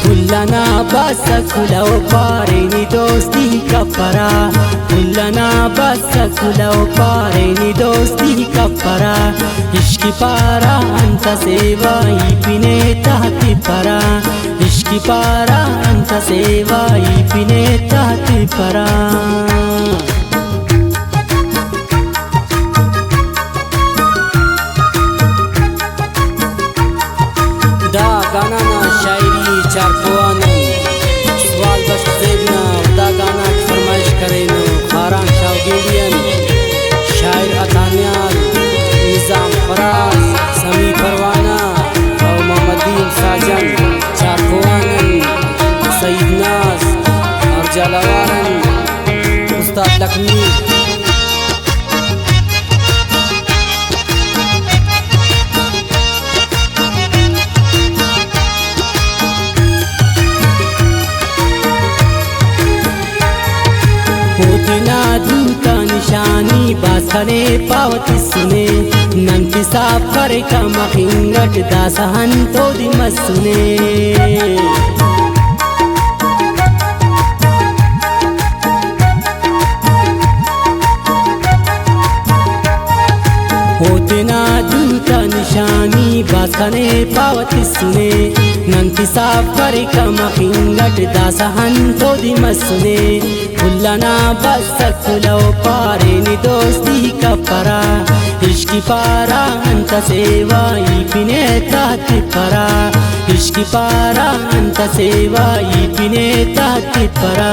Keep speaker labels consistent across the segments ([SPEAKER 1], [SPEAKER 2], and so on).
[SPEAKER 1] कुल्लना बस खुलाओ पारेनी दोस्ती कपरा कुल्लना बस खुलाओ पारेनी दोस्ती कपरा इश्की पारा अंत सेवाई पिने ताती परा इश्की पारा अंत सेवाई पिने ताती परा दा गाना ना शायरी चारखवाना सवाल बस देवना दा गाना की फरमाइश करे नो खारान शावगेलियन शायर अतानियाल निजाम फराज समी परवाना और मोहम्मदीन साजन चारखवानन सईद नाज और जलावारन उस्ताद लखमी होतना दूता निशानी बासने पावती सुने नंती साफ करे का मखिंगट दासहन तो दिमस सुने होतना दूता निशानी बासने पावती सुने नंती साफ करे का मखिंगट दासहन तो दिमस सुने कुल्लना बस खुलाओ पारेनी दोस्ती कपरा इश्की पारा अंत सेवाई पिने ताती परा इश्की पारा अंत सेवाई पिने ताती परा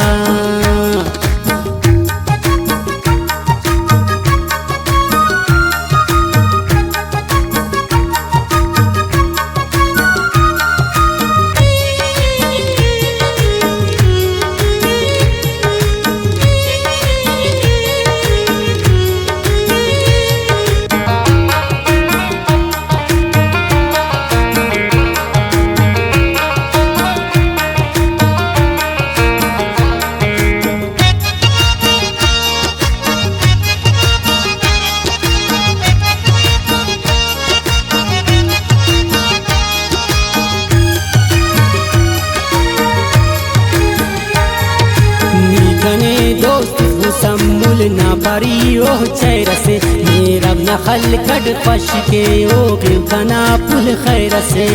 [SPEAKER 1] दोस्त हुसमुल ना परी ओ चेहरा से मेरा नखल कट पश के ओ कना पुल खैर से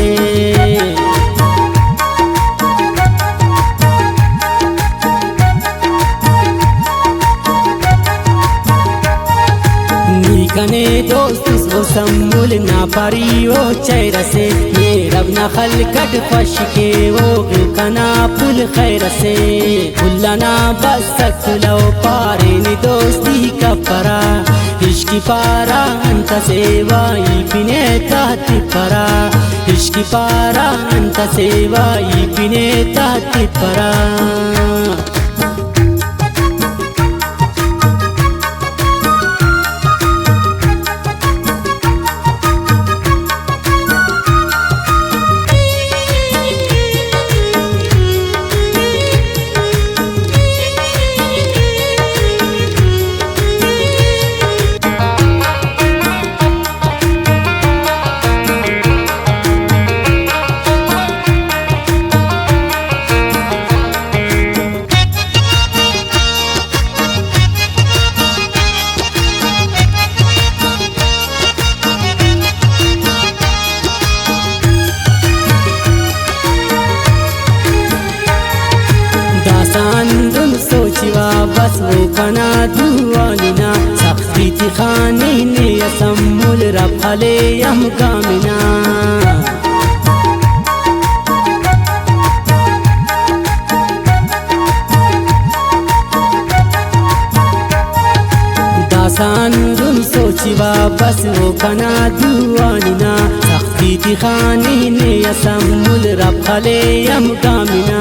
[SPEAKER 1] कने दोस्त हुसमुल ना परी ओ चेहरा से मेरा नखल कट पश के ओ कना पुल खैर से कुल्लना बस खुलाओ पारेनी दोस्ती कपरा इश्की पारा अंत सेवाई पिने ताती परा इश्की पारा अंत सेवाई पिने ताती परा सोचिवा बस वो कना दुआलिना सख्ती खाने ने असमुल रफले हम गामिना दासान दुम सोचिवा बस वो कना दुआलिना सख्ती खाने ने असमुल रफले हम गामिना